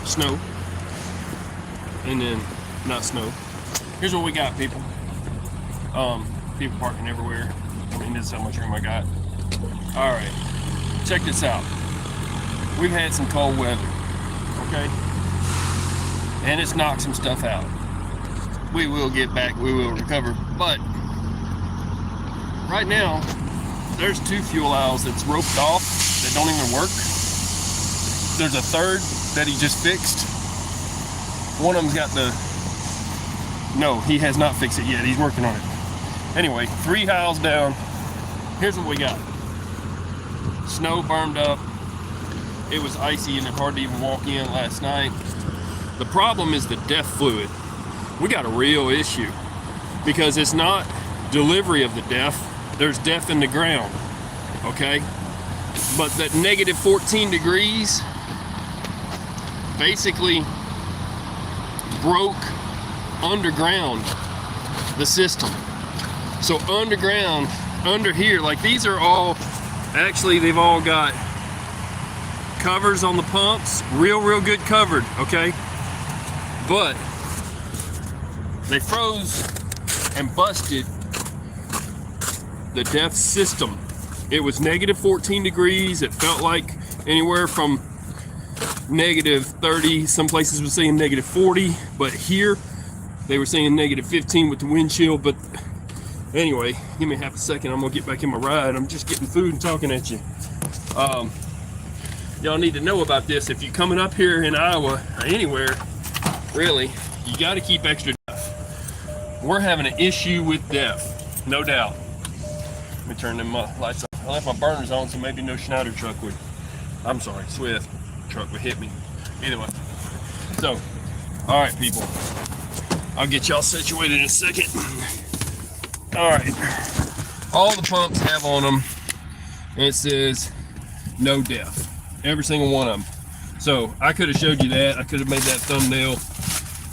snow, and then not snow. Here's what we got, people. People parking everywhere. I mean, this is how much room I got. All right, check this out. We've had some cold weather, okay? And it's knocked some stuff out. We will get back, we will recover, but right now, there's 2 fuel aisles that's roped off that don't even work. There's a third that he just fixed. One of them's got no, he has not fixed it yet. He's working on it. Anyway, 3 aisles down. Here's what we got. Snow burned up. It was icy and hard to even walk in last night. The problem is the DEF fluid. We got a real issue because it's not delivery of the DEF. There's DEF in the ground, okay? But that negative 14 degrees basically broke underground the system. So underground, under here, like these are all, actually they've all got covers on the pumps, real good covered, okay? But they froze and busted the DEF system. It was negative 14 degrees. It felt like anywhere from negative 30. Some places were saying negative 40, but here they were saying negative 15 with the wind chill. But anyway, give me half a second. I'm gonna get back in my ride. I'm just getting food and talking at you. Y'all need to know about this. If you're coming up here in Iowa or anywhere, really, you got to keep extra DEF. We're having an issue with DEF, no doubt. Let me turn them lights off. I left my burners on, so maybe no Schneider truck would, I'm sorry, Swift truck would hit me. Either way. So, all right, people. I'll get y'all situated in a second. All right. All the pumps have on them, it says no DEF. Every single one of them. So, I could have showed you that. I could have made that thumbnail.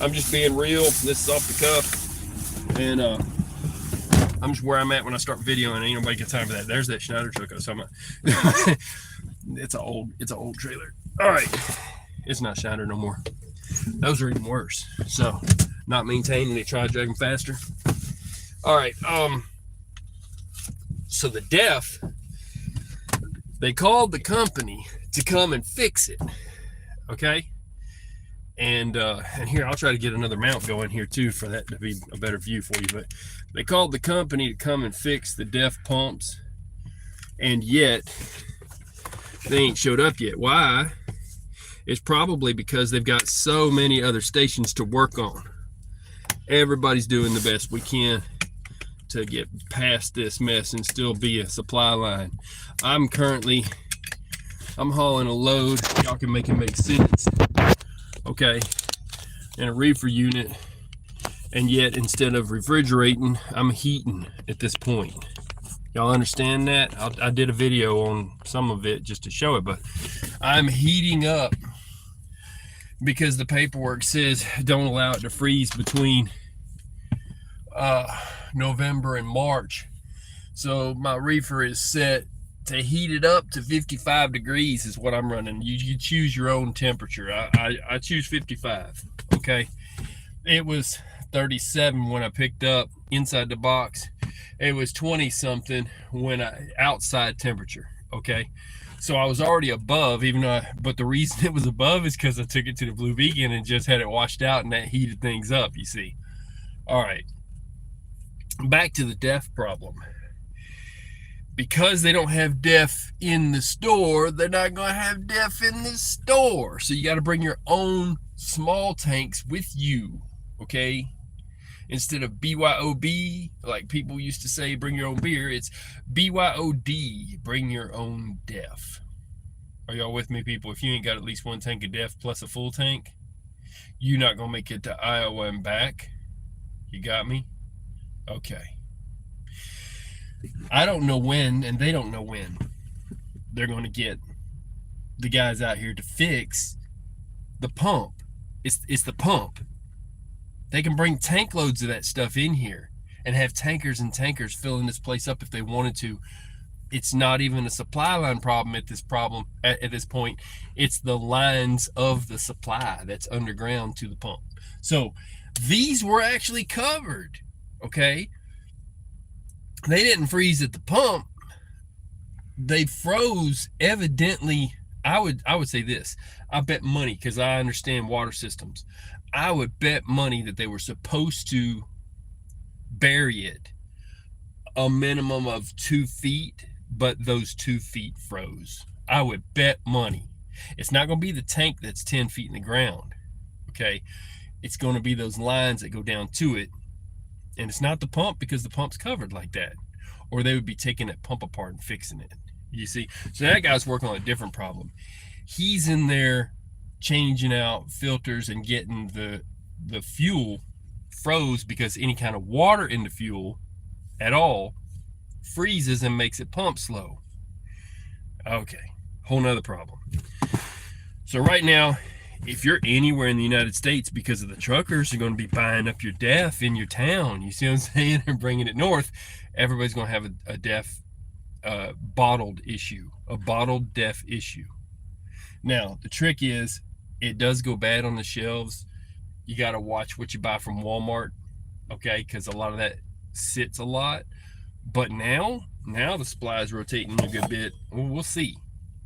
I'm just being real. This is off the cuff. And, I'm just where I'm at when I start videoing. Ain't nobody got time for that. There's that Schneider truck I was talking about. It's an old trailer. All right, it's not Schneider no more. Those are even worse. So, not maintaining. They try to drag them faster. All right. So the DEF, they called the company to come and fix it. Okay. And here, I'll try to get another mount going here too for that to be a better view for you. But they called the company to come and fix the DEF pumps, and yet they ain't showed up yet. Why? It's probably because they've got so many other stations to work on. Everybody's doing the best we can to get past this mess and still be a supply line. I'm hauling a load. Y'all can make it make sense. Okay, in a reefer unit, and yet instead of refrigerating, I'm heating at this point. Y'all understand that? I did a video on some of it just to show it, but I'm heating up because the paperwork says don't allow it to freeze between November and March. So my reefer is set to heat it up to 55 degrees is what I'm running. You choose your own temperature. I choose 55, okay? It was 37 when I picked up inside the box. It was 20 something when outside temperature, okay? So I was already above, but the reason it was above is because I took it to the Blue Vegan and just had it washed out, and that heated things up, you see. All right, back to the DEF problem. Because they don't have DEF in the store, they're not going to have DEF in the store. So you got to bring your own small tanks with you, okay? Instead of BYOB, like people used to say, bring your own beer, it's BYOD, bring your own DEF. Are y'all with me, people? If you ain't got at least one tank of DEF plus a full tank, you're not going to make it to Iowa and back. You got me? Okay. I don't know when, and they don't know when they're going to get the guys out here to fix the pump. It's the pump. They can bring tank loads of that stuff in here and have tankers and tankers filling this place up if they wanted to. It's not even a supply line problem at this point. It's the lines of the supply that's underground to the pump. So these were actually covered. Okay, they didn't freeze at the pump. They froze evidently. I would say this. I bet money, because I understand water systems. I would bet money that they were supposed to bury it a minimum of 2 feet, but those 2 feet froze. I would bet money. It's not going to be the tank that's 10 feet in the ground. Okay. It's going to be those lines that go down to it. And it's not the pump, because the pump's covered like that. Or they would be taking that pump apart and fixing it. You see? So that guy's working on a different problem. He's in there changing out filters and getting the fuel froze, because any kind of water in the fuel at all freezes and makes it pump slow. Okay, whole nother problem. So right now, if you're anywhere in the United States, because of the truckers are going to be buying up your DEF in your town, you see what I'm saying, and bringing it north, everybody's going to have a DEF bottled issue, a bottled DEF issue. Now, the trick is, it does go bad on the shelves. You got to watch what you buy from Walmart, okay, because a lot of that sits a lot. But now the supply is rotating a good bit. Well, we'll see.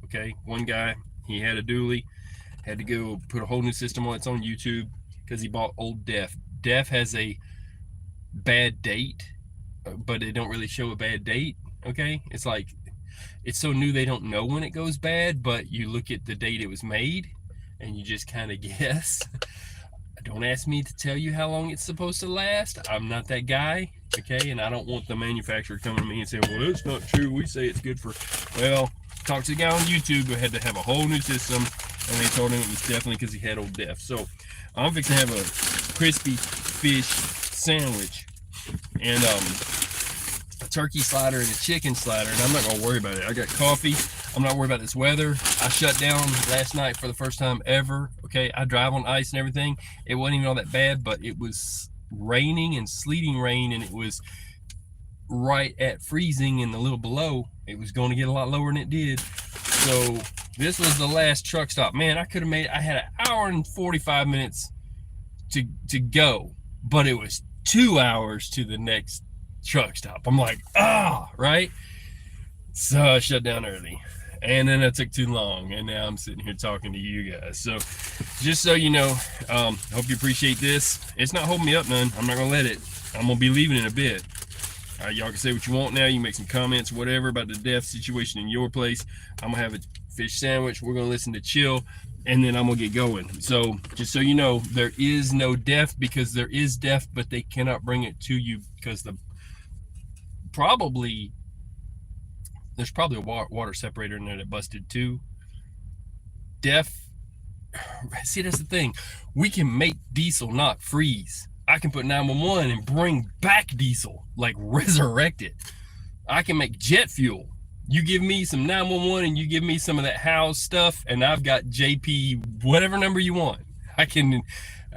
Okay, one guy, he had a dually, had to go put a whole new system on. It's on YouTube, because he bought old DEF. DEF has a bad date, but it don't really show a bad date. Okay, it's like, it's so new they don't know when it goes bad, but you look at the date it was made and you just kind of guess. Don't ask me to tell you how long it's supposed to last. I'm not that guy, okay? And I don't want the manufacturer coming to me and saying, well, that's not true. We say it's good for, well, talk to the guy on YouTube who had to have a whole new system, and they told him it was definitely because he had old DEF. So I'm fixing to have a crispy fish sandwich and a turkey slider and a chicken slider, and I'm not going to worry about it. I got coffee. I'm not worried about this weather. I shut down last night for the first time ever. Okay, I drive on ice and everything. It wasn't even all that bad, but it was raining and sleeting rain, and it was right at freezing and a little below. It was going to get a lot lower than it did. So this was the last truck stop. Man, I could have made it. I had an hour and 45 minutes to go, but it was 2 hours to the next truck stop. I'm like, right? So I shut down early. And then it took too long, and now I'm sitting here talking to you guys. So just so you know, hope you appreciate this. It's not holding me up none. I'm not gonna let it. I'm gonna be leaving in a bit. All right, y'all can say what you want now. You can make some comments, whatever, about the DEF situation in your place. I'm gonna have a fish sandwich. We're gonna listen to chill, and then I'm gonna get going. So just so you know, there is no DEF, because there is DEF, but they cannot bring it to you because there's probably a water separator in there that busted too. DEF, see, that's the thing. We can make diesel not freeze. I can put 911 and bring back diesel, like resurrect it. I can make jet fuel. You give me some 911 and you give me some of that house stuff, and I've got JP, whatever number you want. I can,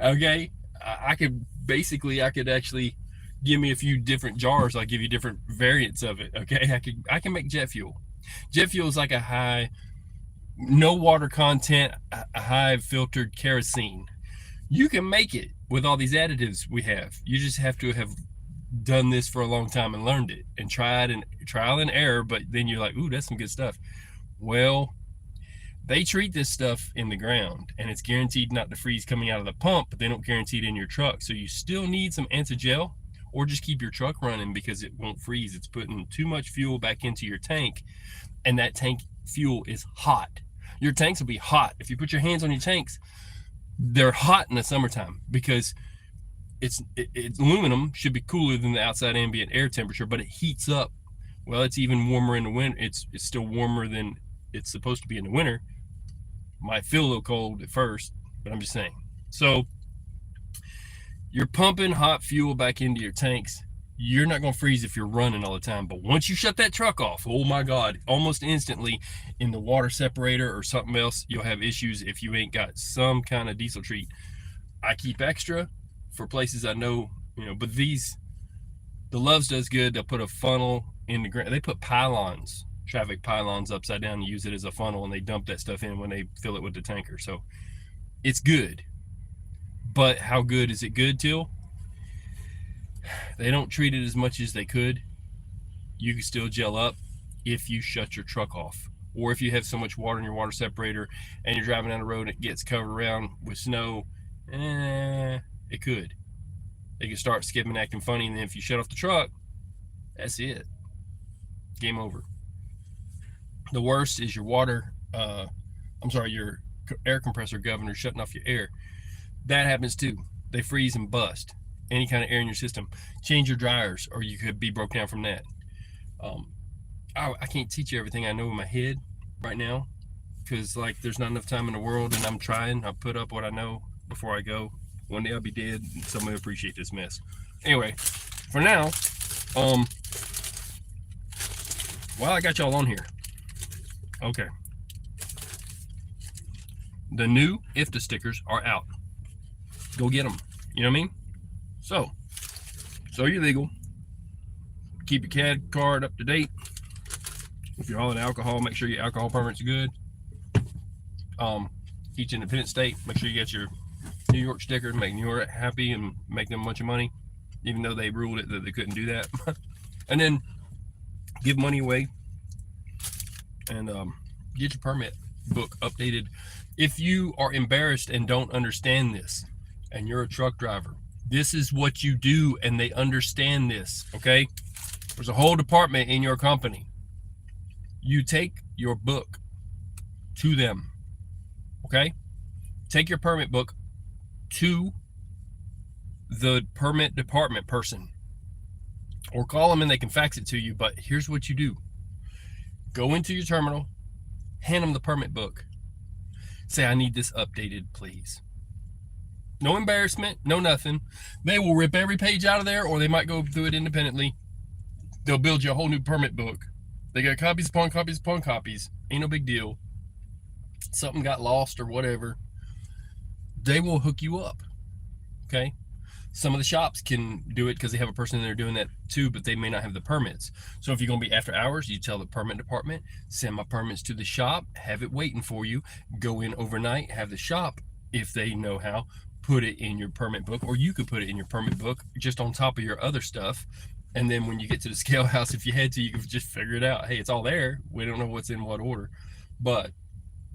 okay, I could actually give me a few different jars. I'll give you different variants of it. Okay, I can make jet fuel. Jet fuel is like a high, no water content, a high filtered kerosene. You can make it with all these additives we have. You just have to have done this for a long time and learned it and trial and error. But then you're like, ooh, that's some good stuff. Well, they treat this stuff in the ground, and it's guaranteed not to freeze coming out of the pump, but they don't guarantee it in your truck. So you still need some anti-gel, or just keep your truck running, because it won't freeze. It's putting too much fuel back into your tank, and that tank fuel is hot. Your tanks will be hot. If you put your hands on your tanks, they're hot in the summertime, because it's aluminum, should be cooler than the outside ambient air temperature, but it heats up. Well, it's even warmer in the winter. It's still warmer than it's supposed to be in the winter. Might feel a little cold at first, but I'm just saying. So you're pumping hot fuel back into your tanks. You're not going to freeze if you're running all the time. But once you shut that truck off, oh my God, almost instantly in the water separator or something else, you'll have issues if you ain't got some kind of diesel treat. I keep extra for places I know, but the Loves does good. They'll put a funnel in the ground. They put pylons traffic pylons upside down and use it as a funnel, and they dump that stuff in when they fill it with the tanker. So it's good. But how good is it good till? They don't treat it as much as they could. You can still gel up if you shut your truck off. Or if you have so much water in your water separator and you're driving down the road and it gets covered around with snow, it could. It can start skipping, acting funny, and then if you shut off the truck, that's it. Game over. The worst is your your air compressor governor shutting off your air. That happens too. They freeze and bust. Any kind of air in your system. Change your dryers, or you could be broke down from that. I can't teach you everything I know in my head right now, because like there's not enough time in the world, and I'm trying. I put up what I know before I go. One day I'll be dead, and somebody will appreciate this mess. Anyway, for now, while I got y'all on here, okay, the new IFTA stickers are out. Go get them. You know what I mean? So you're legal. Keep your CAD card up to date. If you're hauling alcohol, make sure your alcohol permit's good. Each independent state, make sure you get your New York sticker, make New York happy and make them a bunch of money, even though they ruled it that they couldn't do that. And then give money away and get your permit book updated. If you are embarrassed and don't understand this, and you're a truck driver, this is what you do, and they understand this, okay? There's a whole department in your company. You take your book to them, okay? Take your permit book to the permit department person, or call them and they can fax it to you. But here's what you do. Go into your terminal, hand them the permit book. Say, I need this updated, please. No embarrassment, no nothing. They will rip every page out of there, or they might go through it independently. They'll build you a whole new permit book. They got copies upon copies upon copies. Ain't no big deal. Something got lost or whatever. They will hook you up, okay? Some of the shops can do it because they have a person in there doing that too, but they may not have the permits. So if you're going to be after hours, you tell the permit department, send my permits to the shop, have it waiting for you, go in overnight, have the shop, if they know how, put it in your permit book, or you could put it in your permit book just on top of your other stuff. And then when you get to the scale house, if you had to, you could just figure it out. Hey, it's all there. We don't know what's in what order, but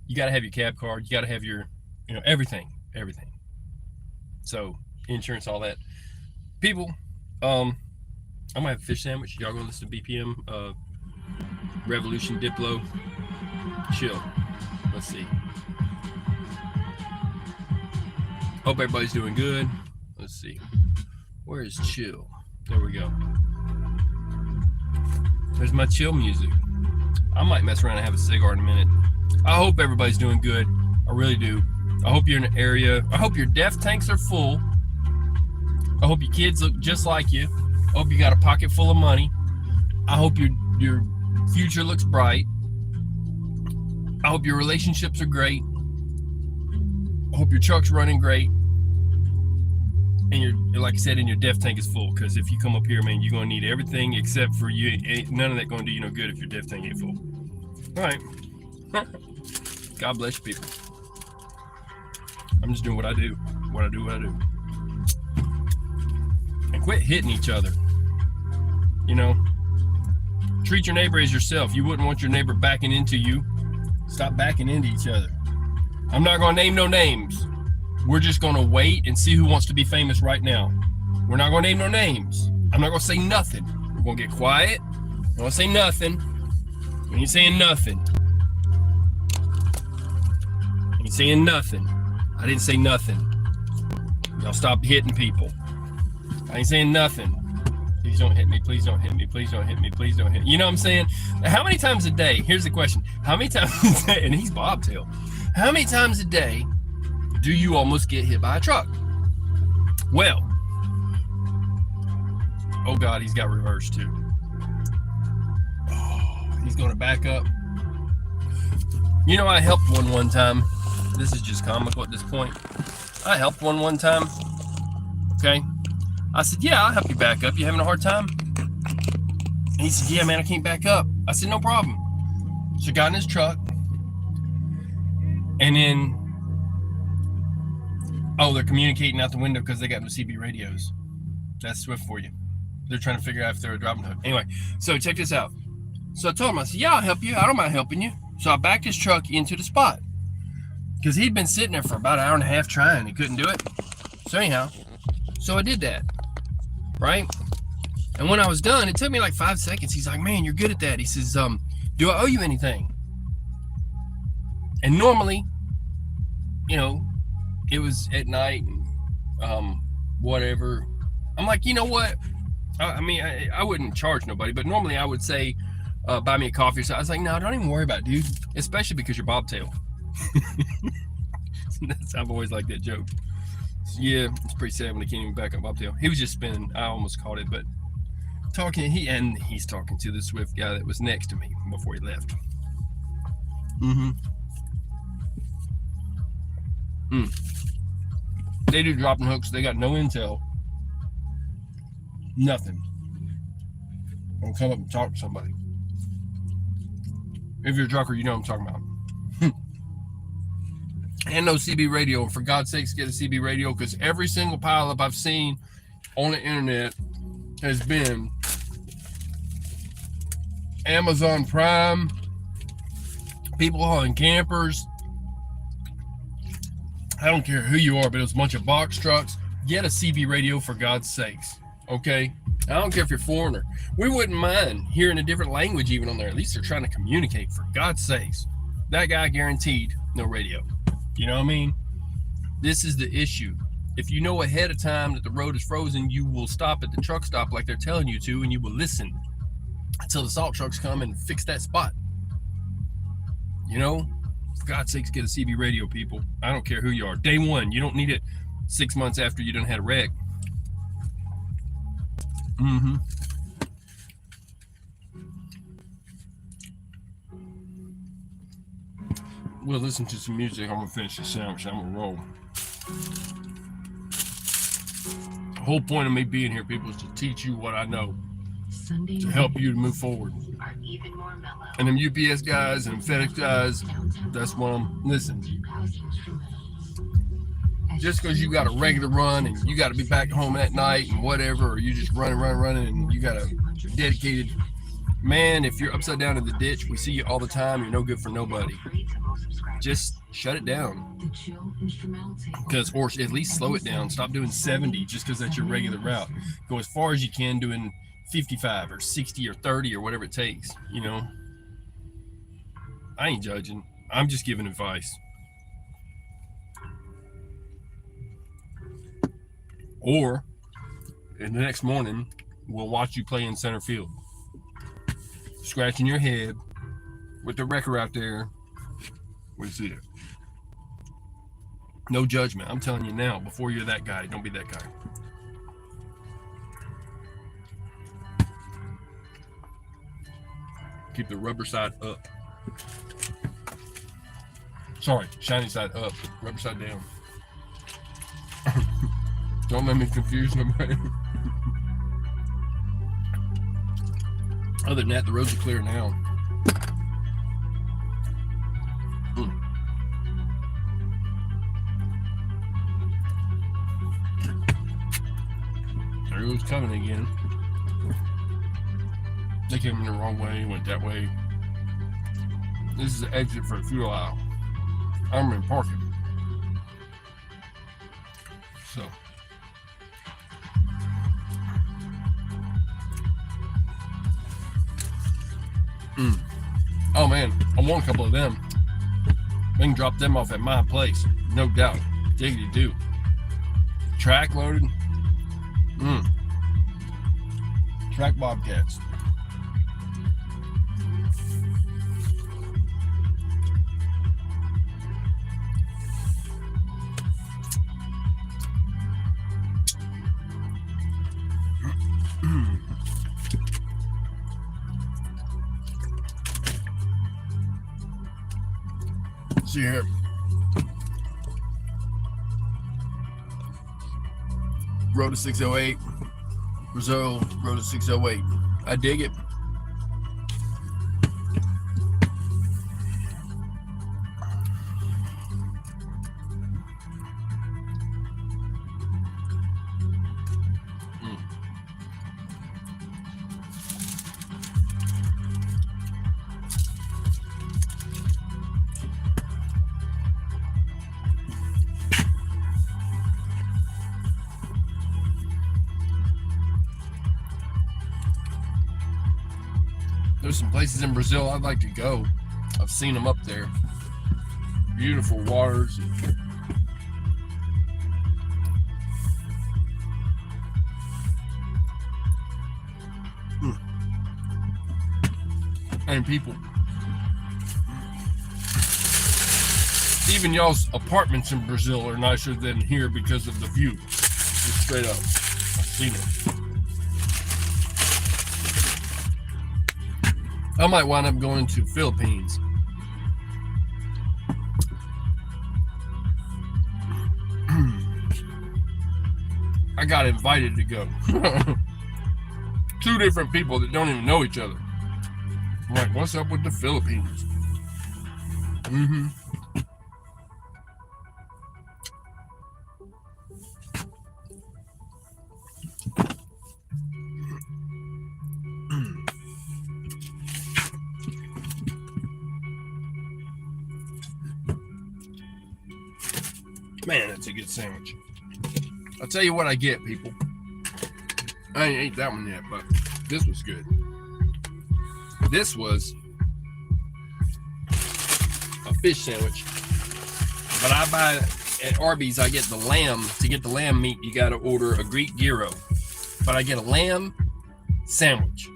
you got to have your cab card. You got to have your, everything. So insurance, all that. People, I might have a fish sandwich. Y'all gonna listen to BPM, Revolution, Diplo, chill. Let's see. Hope everybody's doing good. Let's see. Where is chill? There we go. There's my chill music. I might mess around and have a cigar in a minute. I hope everybody's doing good. I really do. I hope you're in an area. I hope your DEF tanks are full. I hope your kids look just like you. I hope you got a pocket full of money. I hope your future looks bright. I hope your relationships are great. I hope your truck's running great. And like I said, and your DEF tank is full. Because if you come up here, man, you're gonna need everything except for you. None of that gonna do you no good if your DEF tank ain't full. All right. God bless you, people. I'm just doing what I do. And quit hitting each other. Treat your neighbor as yourself. You wouldn't want your neighbor backing into you. Stop backing into each other. I'm not gonna name no names. We're just gonna wait and see who wants to be famous right now. We're not gonna name no names. I'm not gonna say nothing. We're gonna get quiet. I'm gonna say nothing. We ain't saying nothing. Ain't saying nothing. I didn't say nothing. Y'all stop hitting people. I ain't saying nothing. Please don't hit me. Please don't hit me. Please don't hit me. Please don't hit me. You know what I'm saying? How many times a day? Here's the question. How many times a day? And he's bobtail. How many times a day do you almost get hit by a truck? Well, oh God, he's got reverse too. Oh, he's going to back up. I helped one time. This is just comical at this point. I helped one time. Okay. I said, yeah, I'll help you back up. You having a hard time? And he said, yeah, man, I can't back up. I said, no problem. So got in his truck, and then, oh, they're communicating out the window because they got no CB radios. That's Swift for you. They're trying to figure out if they're a dropping hook. Anyway, so check this out. So I told him, I said, yeah, I'll help you. I don't mind helping you. So I backed his truck into the spot because he'd been sitting there for about an hour and a half trying. He couldn't do it. So anyhow, so I did that, right? And when I was done, it took me like 5 seconds. He's like, man, you're good at that. He says, do I owe you anything? And normally, you know, it was at night and whatever. I'm like, you know what? I mean, I wouldn't charge nobody, but normally I would say, buy me a coffee. So I was like, no, don't even worry about it, dude. Especially because you're bobtail. I've always liked that joke. So yeah, it's pretty sad when he can't even back up bobtail. He was just spinning. I almost caught it, but he's talking to the Swift guy that was next to me before he left. They do dropping hooks. They got no intel. Nothing. I'll come up and talk to somebody. If you're a trucker, you know what I'm talking about. And no CB radio. And for God's sakes, get a CB radio, because every single pileup I've seen on the internet has been Amazon Prime, people hauling campers. I don't care who you are, but it was a bunch of box trucks. Get a CB radio for God's sakes. Okay? I don't care if you're foreigner. We wouldn't mind hearing a different language even on there. At least they're trying to communicate, for God's sakes. That guy guaranteed no radio. You know what I mean? This is the issue. If you know ahead of time that the road is frozen, you will stop at the truck stop like they're telling you to, and you will listen until the salt trucks come and fix that spot. You know? For God's sakes, get a CB radio, people. I don't care who you are. Day one. You don't need it 6 months after you done had a wreck. We'll listen to some music. I'm gonna finish the sandwich. I'm gonna roll. The whole point of me being here, people, is to teach you what I know, to help you to move forward. And them UPS guys and FedEx guys, that's what I'm listening. Just because you got a regular run and you got to be back home that night and whatever, or you just running, and you got a dedicated man, if you're upside down in the ditch, we see you all the time, you're no good for nobody. Just shut it down. Because, or at least slow it down. Stop doing 70 just because that's your regular route. Go as far as you can doing 55 or 60 or 30 or whatever it takes, you know. I ain't judging. I'm just giving advice. Or, in the next morning, we'll watch you play in center field. Scratching your head with the wrecker out there. We see it. No judgment. I'm telling you now, before you're that guy, don't be that guy. Keep the rubber side up. Sorry, shiny side up, rubber side down. Don't let me confuse nobody. Other than that, the roads are clear now. There it was coming again. They came in the wrong way, went that way. This is the exit for the fuel aisle. I'm in parking. So. Oh man, I want a couple of them. We can drop them off at my place, no doubt. Diggity do. Track loaded. Track Bobcats. See here. Road to 608. Brazil, road to 608. I dig it. There's some places in Brazil I'd like to go. I've seen them up there. Beautiful waters. And people. Even y'all's apartments in Brazil are nicer than here because of the view. Just straight up. I've seen it. I might wind up going to Philippines. I got invited to go. 2 different people that don't even know each other. I'm like, what's up with the Philippines? Man, that's a good sandwich. I'll tell you what I get, people. I ain't ate that one yet, but this was good. This was a fish sandwich. But I buy at Arby's, I get the lamb. To get the lamb meat, you got to order a Greek gyro. But I get a lamb sandwich.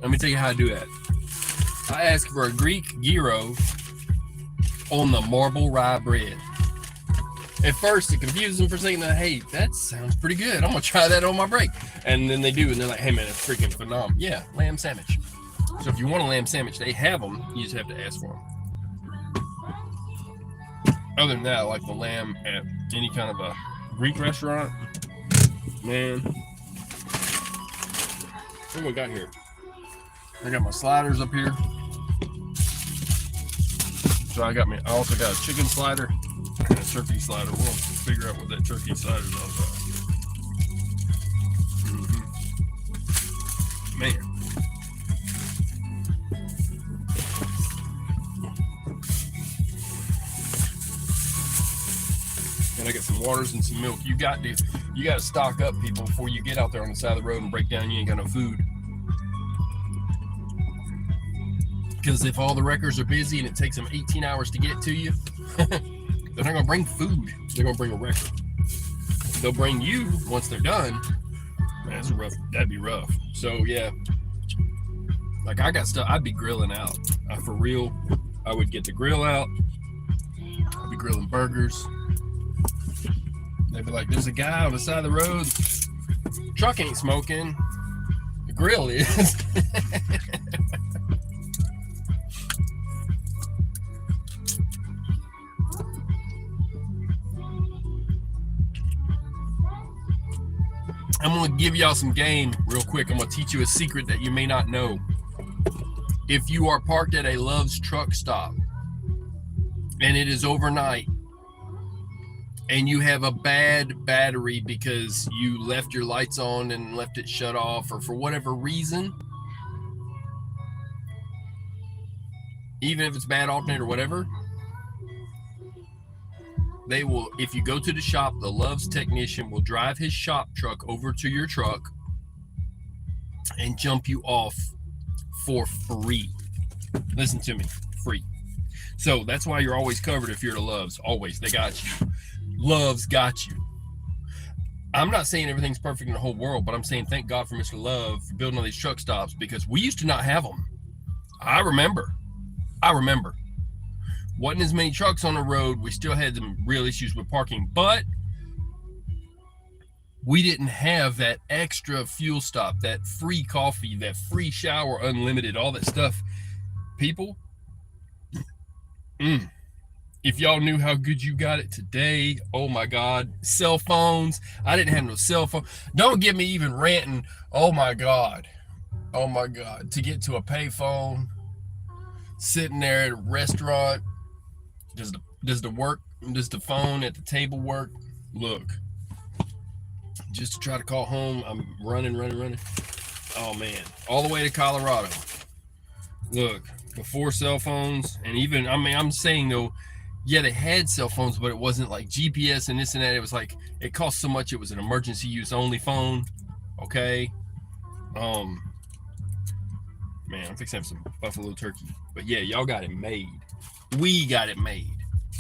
Let me tell you how to do that. I ask for a Greek gyro on the marble rye bread. At first, it confuses them for a second. Hey, that sounds pretty good. I'm going to try that on my break. And then they do, and they're like, hey, man, it's freaking phenomenal. Yeah, lamb sandwich. So if you want a lamb sandwich, they have them. You just have to ask for them. Other than that, I like the lamb at any kind of a Greek restaurant. Man. What do we got here? I got my sliders up here. So I also got a chicken slider and a turkey slider. We'll figure out what that turkey slider is all about. Man. And I got some waters and some milk. You got to stock up, people, before you get out there on the side of the road and break down. You ain't got no food. Because if all the wreckers are busy and it takes them 18 hours to get to you, they're not gonna bring food. They're gonna bring a wrecker. They'll bring you once they're done. Man, that's rough. That'd be rough. So yeah, like I got stuff. I'd be grilling out for real. I would get the grill out. I'd be grilling burgers. They'd be like, "There's a guy on the side of the road. Truck ain't smoking. The grill is." I'm going to give y'all some game real quick. I'm going to teach you a secret that you may not know. If you are parked at a Love's truck stop and it is overnight and you have a bad battery because you left your lights on and left it shut off or for whatever reason, even if it's bad alternate or whatever, they will, if you go to the shop, the Love's technician will drive his shop truck over to your truck and jump you off for free. Listen to me, free. So that's why you're always covered if you're at a Love's. Always, they got you. Love's got you. I'm not saying everything's perfect in the whole world, but I'm saying thank God for Mr. Love for building all these truck stops because we used to not have them. I remember. Wasn't as many trucks on the road. We still had some real issues with parking, but we didn't have that extra fuel stop, that free coffee, that free shower, unlimited, all that stuff. People, if y'all knew how good you got it today, oh my God, cell phones. I didn't have no cell phone. Don't get me even ranting. Oh my God, to get to a payphone, sitting there at a restaurant. Does the phone at the table work? Look, just to try to call home, I'm running. Oh man, all the way to Colorado. Look, before cell phones, and even, I'm saying though, yeah, they had cell phones, but it wasn't like GPS and this and that. It was like, it cost so much. It was an emergency use only phone. Okay. Man, I'm fixing to have some buffalo turkey. But yeah, y'all got it made. We got it made.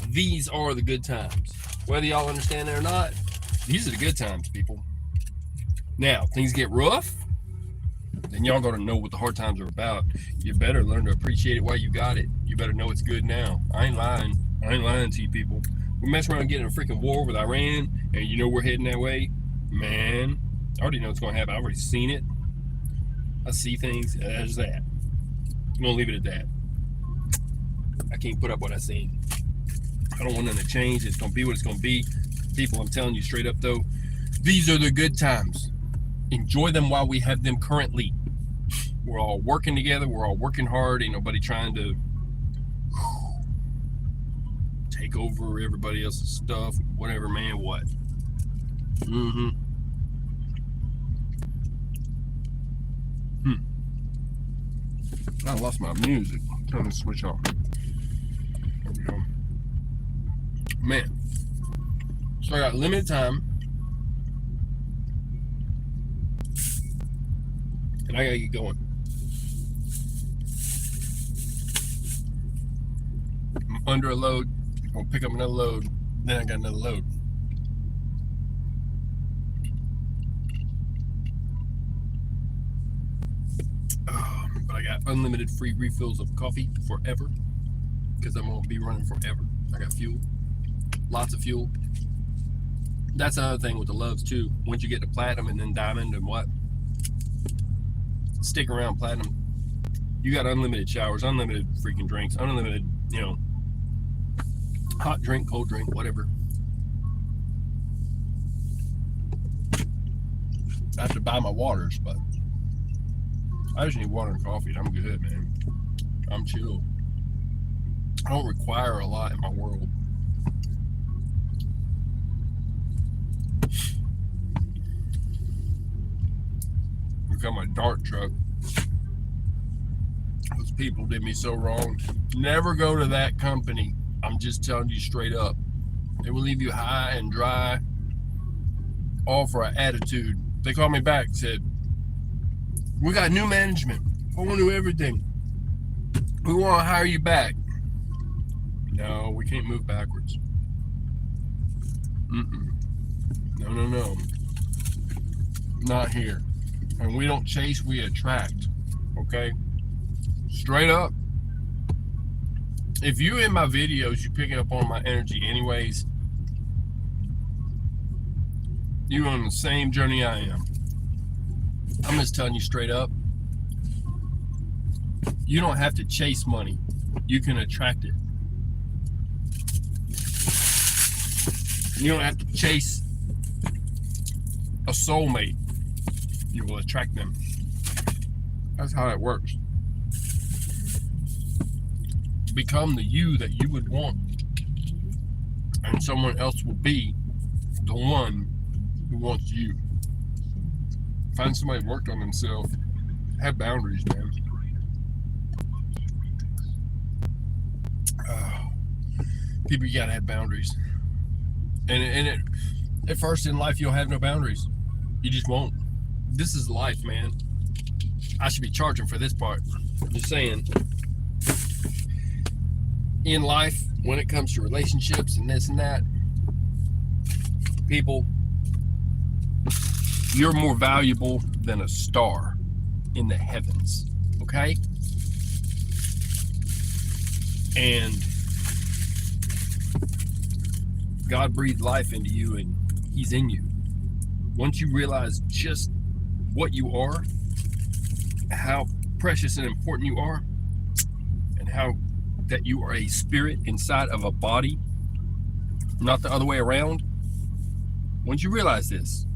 These are the good times. Whether y'all understand it or not, these are the good times, people. Now, things get rough, then y'all got to know what the hard times are about. You better learn to appreciate it while you got it. You better know it's good now. I ain't lying. I ain't lying to you people. We mess around and get in a freaking war with Iran, and you know we're heading that way. Man, I already know what's going to happen. I've already seen it. I see things. There's that. I'm going to leave it at that. I can't put up what I seen. I don't want nothing to change. It's going to be what it's going to be. People, I'm telling you straight up, though, these are the good times. Enjoy them while we have them currently. We're all working together. We're all working hard. Ain't nobody trying to take over everybody else's stuff. Whatever, man. What? I lost my music. Turn the switch off. There we go. Man. So I got limited time. And I gotta get going. I'm under a load. I'm gonna pick up another load. Then I got another load. But I got unlimited free refills of coffee forever. Because I'm gonna be running forever. I got fuel. Lots of fuel. That's another thing with the loves too. Once you get to platinum and then diamond and what? Stick around platinum. You got unlimited showers, unlimited freaking drinks, unlimited, hot drink, cold drink, whatever. I have to buy my waters, but I just need water and coffee and I'm good, man. I'm chill. I don't require a lot in my world. Got my dart truck. Those people did me so wrong. Never go to that company. I'm just telling you straight up. They will leave you high and dry, all for an attitude. They called me back and said, we got new management. I want to do everything. We want to hire you back. No, we can't move backwards. No. Not here. And we don't chase, we attract. Okay? Straight up. If you in my videos, you picking up on my energy anyways, you're on the same journey I am. I'm just telling you straight up. You don't have to chase money. You can attract it. You don't have to chase a soulmate. You will attract them. That's how it works. Become the you that you would want, and someone else will be the one who wants you. Find somebody who worked on themselves. Have boundaries, man. People, you gotta have boundaries. And at first in life, you'll have no boundaries. You just won't. This is life, man. I should be charging for this part. I'm just saying. In life, when it comes to relationships and this and that, people, you're more valuable than a star in the heavens, okay? And God breathed life into you and He's in you. Once you realize just what you are, how precious and important you are, and how that you are a spirit inside of a body, not the other way around. Once you realize this,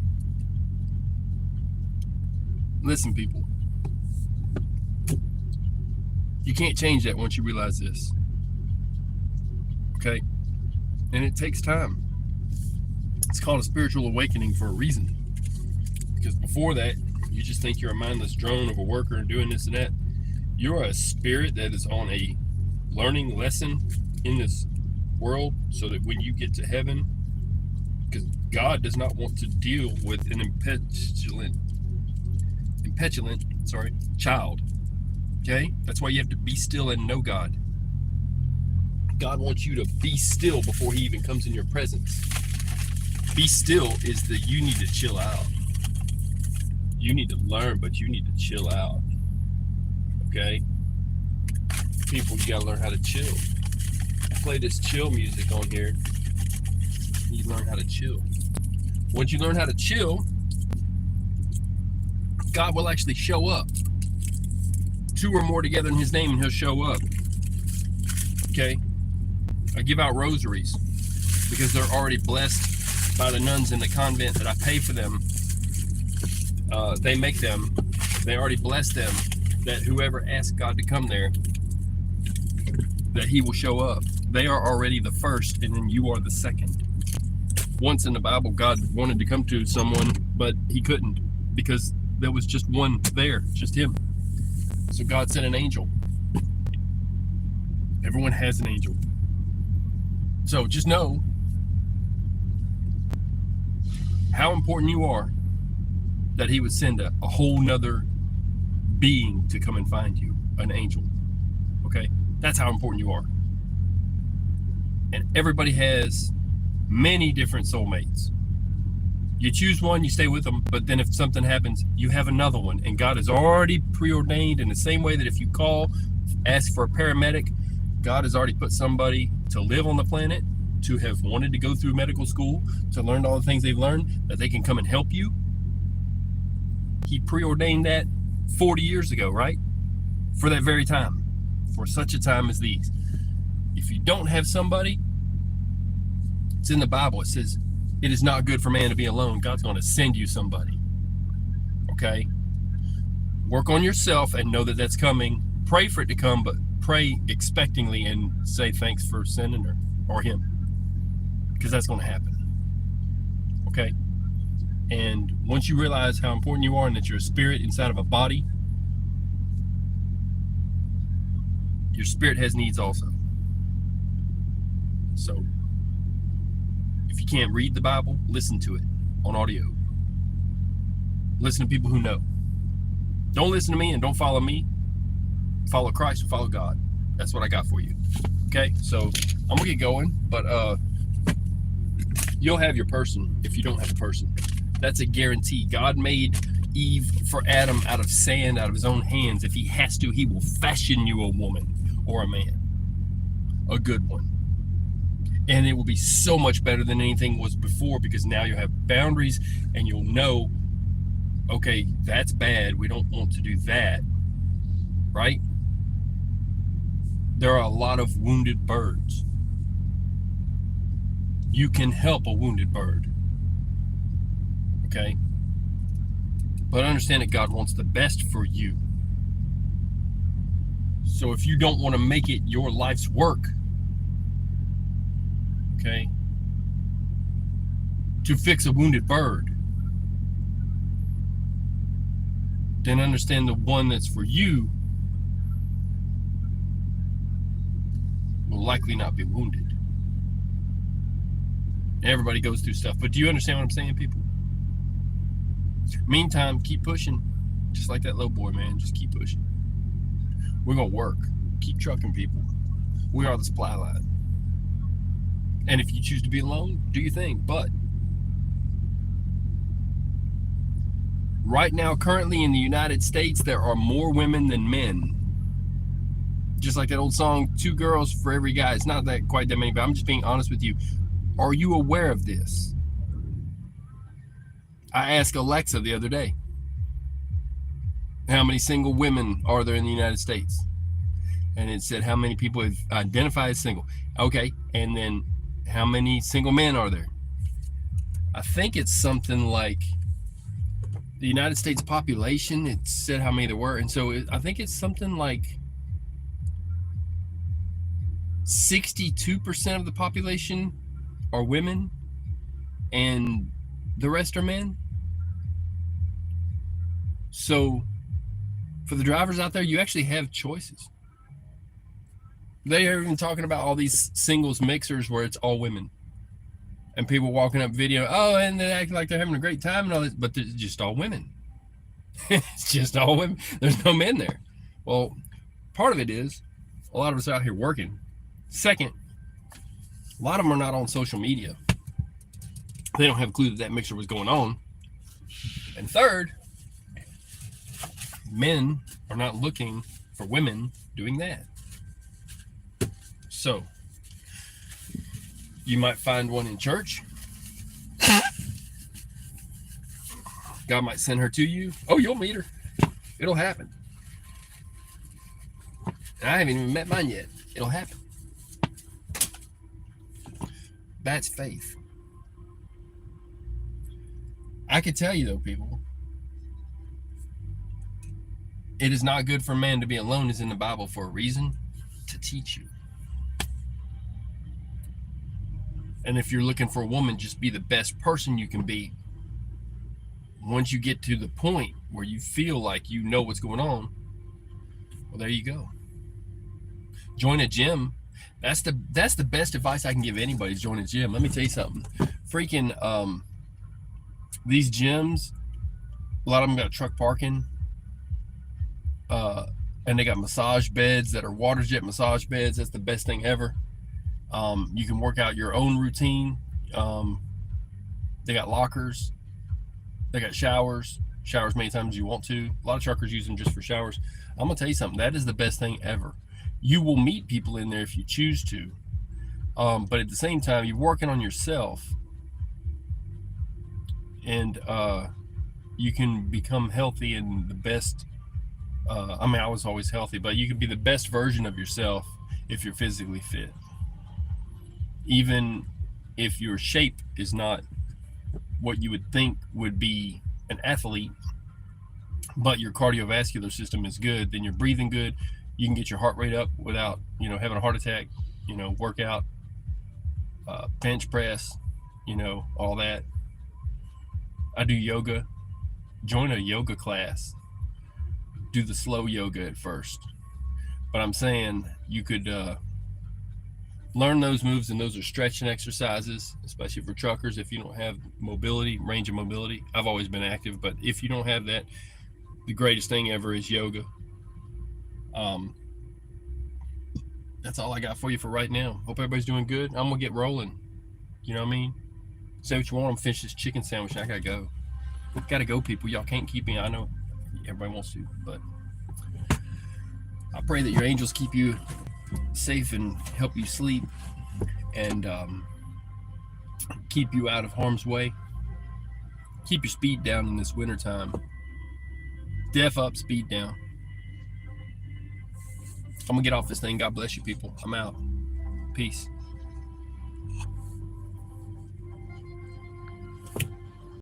listen, people, you can't change that once you realize this. Okay? And it takes time. It's called a spiritual awakening for a reason. Because before that, you just think you're a mindless drone of a worker and doing this and that. You're a spirit that is on a learning lesson in this world, so that when you get to heaven, because God does not want to deal with an impetulant child. Okay? That's why you have to be still and know God. God wants you to be still before he even comes in your presence. Be still is that you need to chill out. You need to learn, but you need to chill out. Okay? People, you gotta learn how to chill. I play this chill music on here. You learn how to chill. Once you learn how to chill, God will actually show up. 2 or more together in his name and he'll show up. Okay? I give out rosaries because they're already blessed by the nuns in the convent that I pay for them. They make them. They already bless them that whoever asks God to come there, that he will show up. They are already the first and then you are the second. Once in the Bible, God wanted to come to someone, but he couldn't because there was just one there, just him. So God sent an angel. Everyone has an angel. So just know how important you are that he would send a whole nother being to come and find you, an angel. Okay? That's how important you are. And everybody has many different soulmates. You choose one, you stay with them, but then if something happens, you have another one. And God has already preordained in the same way that if you call, ask for a paramedic, God has already put somebody to live on the planet, to have wanted to go through medical school, to learn all the things they've learned, that they can come and help you. He preordained that 40 years ago, right? For that very time, for such a time as these. If you don't have somebody, it's in the Bible. It says, it is not good for man to be alone. God's going to send you somebody. Okay? Work on yourself and know that that's coming. Pray for it to come, but pray expectingly and say thanks for sending her or him. Because that's going to happen. Okay? And once you realize how important you are and that you're a spirit inside of a body, your spirit has needs also. So, if you can't read the Bible, listen to it on audio. Listen to people who know. Don't listen to me and don't follow me. Follow Christ and follow God. That's what I got for you. Okay, so I'm gonna get going, but you'll have your person if you don't have a person. That's a guarantee. God made Eve for Adam out of sand, out of his own hands. If he has to, he will fashion you a woman or a man, a good one. And it will be so much better than anything was before because now you have boundaries and you'll know, okay, that's bad. We don't want to do that, right? There are a lot of wounded birds. You can help a wounded bird, okay? But understand that God wants the best for you. So if you don't want to make it your life's work, okay, to fix a wounded bird, then understand the one that's for you will likely not be wounded. Everybody goes through stuff, but do you understand what I'm saying, people? Meantime, keep pushing, just like that little boy, man. Just keep pushing. We're gonna work. Keep trucking, people. We are the supply line. And if you choose to be alone, do your thing. But right now, currently in the United States, there are more women than men. Just like that old song, 2 girls for every guy. It's not that quite that many, but I'm just being honest with you. Are you aware of this? I asked Alexa the other day, how many single women are there in the United States? And it said how many people have identified as single. Okay, and then how many single men are there? I think it's something like the United States population. It said how many there were. And so I think it's something like 62% of the population are women and the rest are men. So for the drivers out there, you actually have choices. They are even talking about all these singles mixers where it's all women. And people walking up video, oh, and they act like they're having a great time and all this, but it's just all women. It's just all women. There's no men there. Well, Part of it is a lot of us out here working. Second, a lot of them are not on social media. They don't have a clue that mixture was going on. And third, men are not looking for women doing that. So, you might find one in church. God might send her to you. Oh, you'll meet her. It'll happen. And I haven't even met mine yet. It'll happen. That's faith. I can tell you though, people, it is not good for a man to be alone is in the Bible for a reason, to teach you. And if you're looking for a woman, just be the best person you can be. Once you get to the point where you feel like you know what's going on, well, there you go. Join a gym. That's the best advice I can give anybody, is join a gym. Let me tell you something. Freaking these gyms, a lot of them got truck parking. And they got massage beds that are water jet massage beds. That's the best thing ever. You can work out your own routine. They got lockers. They got showers many times as you want to. A lot of truckers use them just for showers. I'm gonna tell you something, that is the best thing ever. You will meet people in there if you choose to. But at the same time, you're working on yourself, and you can become healthy and the best. I was always healthy, but you can be the best version of yourself if you're physically fit. Even if your shape is not what you would think would be an athlete, but your cardiovascular system is good, then you're breathing good, you can get your heart rate up without, having a heart attack, workout, bench press, all that. I do yoga. Join a yoga class. Do the slow yoga at first. But I'm saying you could learn those moves, and those are stretching exercises, especially for truckers. If you don't have range of mobility, I've always been active, but if you don't have that, the greatest thing ever is yoga. That's all I got for you for right now. Hope everybody's doing good. I'm gonna get rolling. You know what I mean? Say what you want. I'm finish this chicken sandwich. I gotta go, people. Y'all can't keep me. I know everybody wants to, but I pray that your angels keep you safe and help you sleep, and keep you out of harm's way. Keep your speed down in this wintertime. Def up, speed down. I'm gonna get off this thing. God bless you, people. I'm out. Peace.